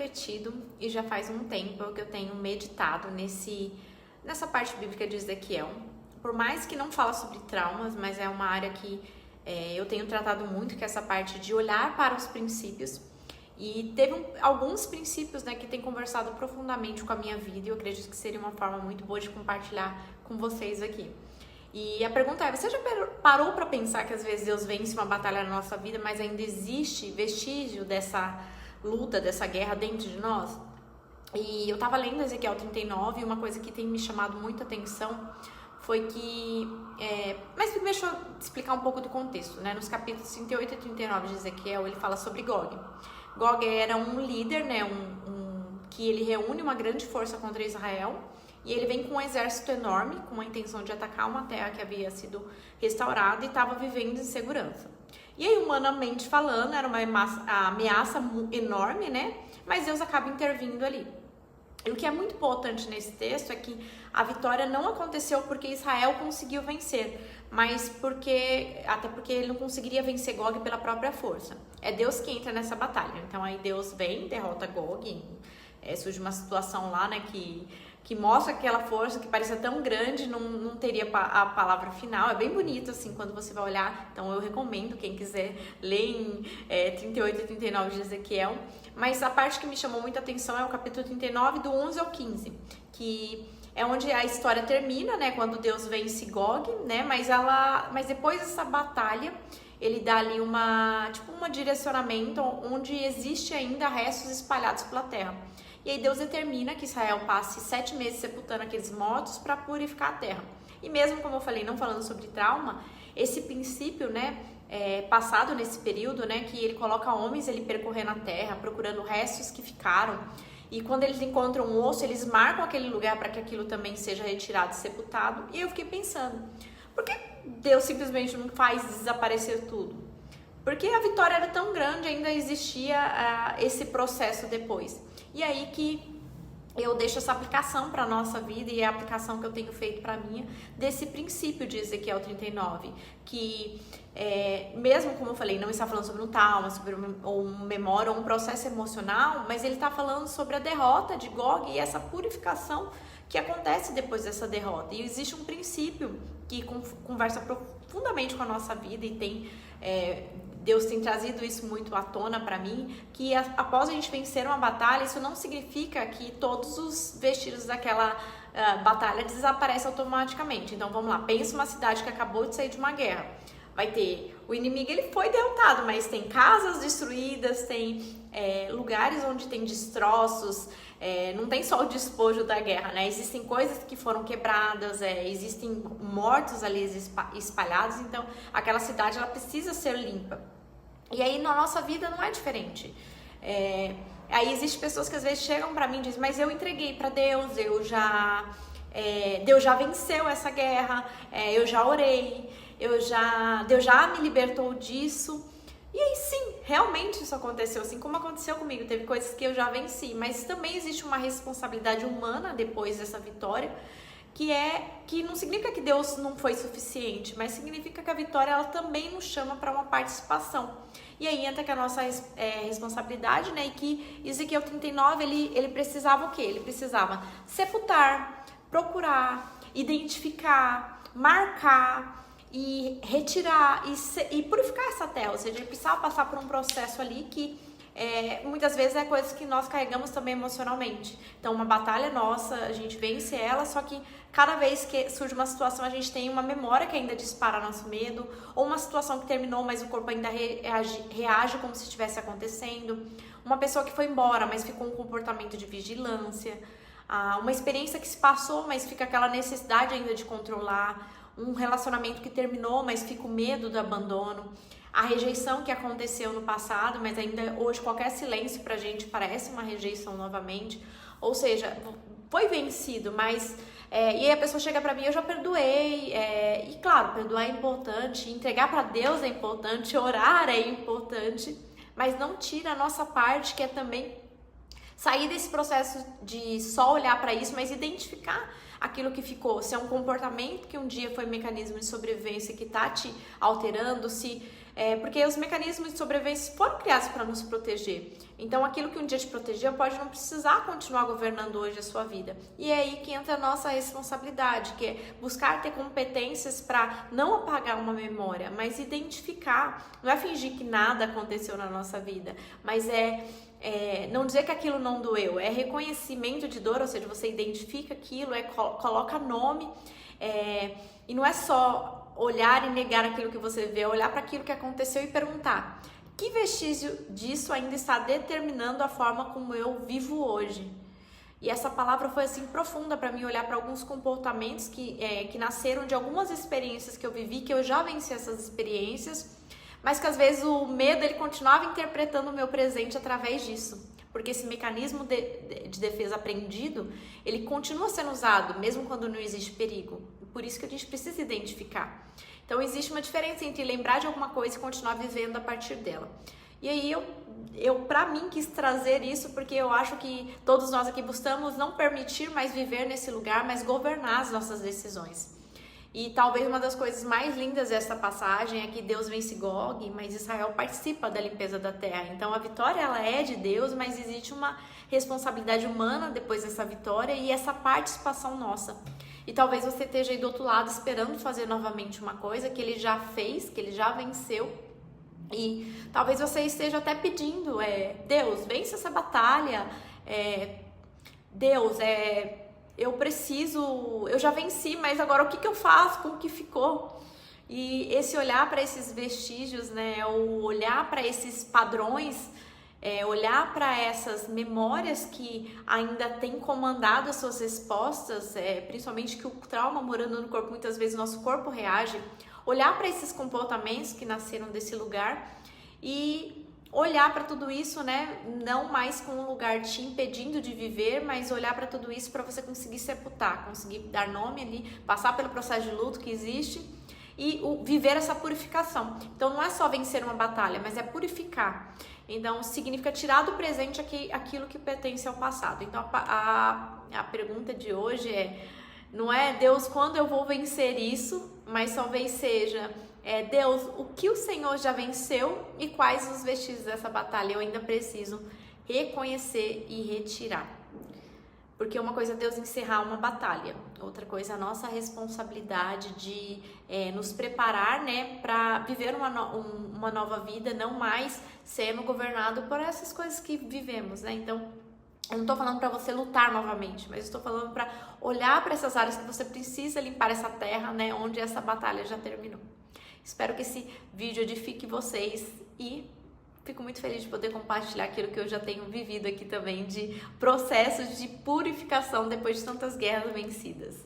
refletido e já faz um tempo que eu tenho meditado nessa parte bíblica de Ezequiel. Por mais que não fala sobre traumas, mas é uma área que eu tenho tratado muito, que é essa parte de olhar para os princípios. E teve alguns princípios, né, que tem conversado profundamente com a minha vida e eu acredito que seria uma forma muito boa de compartilhar com vocês aqui. E a pergunta é, você já parou para pensar que às vezes Deus vence uma batalha na nossa vida, mas ainda existe vestígio dessa luta, dessa guerra dentro de nós? E eu tava lendo Ezequiel 39 e uma coisa que tem me chamado muita atenção foi que... mas deixa eu explicar um pouco do contexto, né? Nos capítulos 38 e 39 de Ezequiel, ele fala sobre Gog. Gog era um líder, né? Que ele reúne uma grande força contra Israel. E ele vem com um exército enorme, com a intenção de atacar uma terra que havia sido restaurada e estava vivendo em segurança. E aí, humanamente falando, era uma ameaça enorme, né? Mas Deus acaba intervindo ali. E o que é muito importante nesse texto é que a vitória não aconteceu porque Israel conseguiu vencer, mas até porque ele não conseguiria vencer Gog pela própria força. É Deus que entra nessa batalha. Então aí Deus vem, derrota Gog, surge uma situação lá, né, que mostra aquela força que parecia tão grande, não teria a palavra final. É bem bonito, assim, quando você vai olhar. Então, eu recomendo, quem quiser ler em 38 e 39 de Ezequiel. Mas a parte que me chamou muita atenção é o capítulo 39, do 11 ao 15, que é onde a história termina, né, quando Deus vence Gog, né, mas depois dessa batalha, ele dá ali um direcionamento onde existe ainda restos espalhados pela terra. E aí Deus determina que Israel passe 7 meses sepultando aqueles mortos para purificar a terra. E mesmo, como eu falei, não falando sobre trauma, esse princípio, né, passado nesse período, né, que ele coloca homens ele percorrendo a terra, procurando restos que ficaram. E quando eles encontram um osso, eles marcam aquele lugar para que aquilo também seja retirado e sepultado. E eu fiquei pensando, por que Deus simplesmente não faz desaparecer tudo? Porque a vitória era tão grande, ainda existia esse processo depois. E aí que eu deixo essa aplicação para a nossa vida e a aplicação que eu tenho feito para a minha, desse princípio de Ezequiel 39, que mesmo, como eu falei, não está falando sobre um trauma, sobre uma memória ou um processo emocional, mas ele está falando sobre a derrota de Gog e essa purificação que acontece depois dessa derrota. E existe um princípio que conversa profundamente com a nossa vida e Deus tem trazido isso muito à tona para mim, que após a gente vencer uma batalha, isso não significa que todos os vestígios daquela batalha desaparecem automaticamente. Então vamos lá, pensa uma cidade que acabou de sair de uma guerra. Vai ter, o inimigo ele foi derrotado, mas tem casas destruídas, tem lugares onde tem destroços, não tem só o despojo da guerra, né? Existem coisas que foram quebradas, existem mortos ali espalhados, então aquela cidade ela precisa ser limpa. E aí na nossa vida não é diferente. Aí existem pessoas que às vezes chegam pra mim e dizem, mas eu entreguei pra Deus, Deus já venceu essa guerra, eu já orei, Deus já me libertou disso. E aí sim, realmente isso aconteceu, assim como aconteceu comigo, teve coisas que eu já venci, mas também existe uma responsabilidade humana depois dessa vitória, que não significa que Deus não foi suficiente, mas significa que a vitória ela também nos chama para uma participação. E aí entra que a nossa responsabilidade, né? E que Ezequiel 39, ele precisava o quê? Ele precisava sepultar, procurar, identificar, marcar e retirar e purificar essa terra. Ou seja, ele precisava passar por um processo ali que muitas vezes é coisas que nós carregamos também emocionalmente. Então uma batalha nossa, a gente vence ela, só que cada vez que surge uma situação a gente tem uma memória que ainda dispara nosso medo, ou uma situação que terminou mas o corpo ainda reage como se estivesse acontecendo, uma pessoa que foi embora mas ficou um comportamento de vigilância, uma experiência que se passou mas fica aquela necessidade ainda de controlar, um relacionamento que terminou mas fica o medo do abandono, a rejeição que aconteceu no passado, mas ainda hoje qualquer silêncio pra gente parece uma rejeição novamente. Ou seja, foi vencido, mas... e aí a pessoa chega pra mim, eu já perdoei. E claro, perdoar é importante, entregar pra Deus é importante, orar é importante, mas não tira a nossa parte, que é também sair desse processo de só olhar pra isso, mas identificar aquilo que ficou, se é um comportamento que um dia foi um mecanismo de sobrevivência que tá te alterando, se Porque os mecanismos de sobrevivência foram criados para nos proteger. Então, aquilo que um dia te protegia pode não precisar continuar governando hoje a sua vida. E é aí que entra a nossa responsabilidade, que é buscar ter competências para não apagar uma memória, mas identificar. Não é fingir que nada aconteceu na nossa vida, mas não dizer que aquilo não doeu, é reconhecimento de dor, ou seja, você identifica aquilo, coloca nome, e não é só olhar e negar aquilo que você vê, é olhar para aquilo que aconteceu e perguntar: que vestígio disso ainda está determinando a forma como eu vivo hoje? E essa palavra foi assim profunda para mim, olhar para alguns comportamentos que nasceram de algumas experiências que eu vivi, que eu já venci essas experiências, mas que às vezes o medo ele continuava interpretando o meu presente através disso. Porque esse mecanismo de defesa aprendido, ele continua sendo usado, mesmo quando não existe perigo. Por isso que a gente precisa identificar. Então, existe uma diferença entre lembrar de alguma coisa e continuar vivendo a partir dela. E aí, eu para mim, quis trazer isso, porque eu acho que todos nós aqui buscamos não permitir mais viver nesse lugar, mas governar as nossas decisões. E talvez uma das coisas mais lindas dessa passagem é que Deus vence Gog, mas Israel participa da limpeza da terra. Então a vitória ela é de Deus, mas existe uma responsabilidade humana depois dessa vitória e essa participação nossa. E talvez você esteja aí do outro lado esperando fazer novamente uma coisa que ele já fez, que ele já venceu. E talvez você esteja até pedindo, Deus, vence essa batalha, Deus, eu já venci, mas agora o que eu faço? Como que ficou? E esse olhar para esses vestígios, né? O olhar para esses padrões, olhar para essas memórias que ainda têm comandado as suas respostas, principalmente que o trauma morando no corpo, muitas vezes o nosso corpo reage. Olhar para esses comportamentos que nasceram desse lugar e olhar para tudo isso, né? Não mais com um lugar te impedindo de viver, mas olhar para tudo isso para você conseguir sepultar, conseguir dar nome ali, passar pelo processo de luto que existe e viver essa purificação. Então não é só vencer uma batalha, mas é purificar. Então significa tirar do presente aquilo que pertence ao passado. Então a pergunta de hoje não é Deus, quando eu vou vencer isso, mas talvez seja Deus, o que o Senhor já venceu e quais os vestígios dessa batalha eu ainda preciso reconhecer e retirar. Porque uma coisa é Deus encerrar uma batalha, outra coisa é a nossa responsabilidade de nos preparar, né, para viver uma nova vida, não mais sendo governado por essas coisas que vivemos, né? Então, eu não estou falando para você lutar novamente, mas estou falando para olhar para essas áreas que você precisa limpar essa terra, né, onde essa batalha já terminou. Espero que esse vídeo edifique vocês e fico muito feliz de poder compartilhar aquilo que eu já tenho vivido aqui também, de processos de purificação depois de tantas guerras vencidas.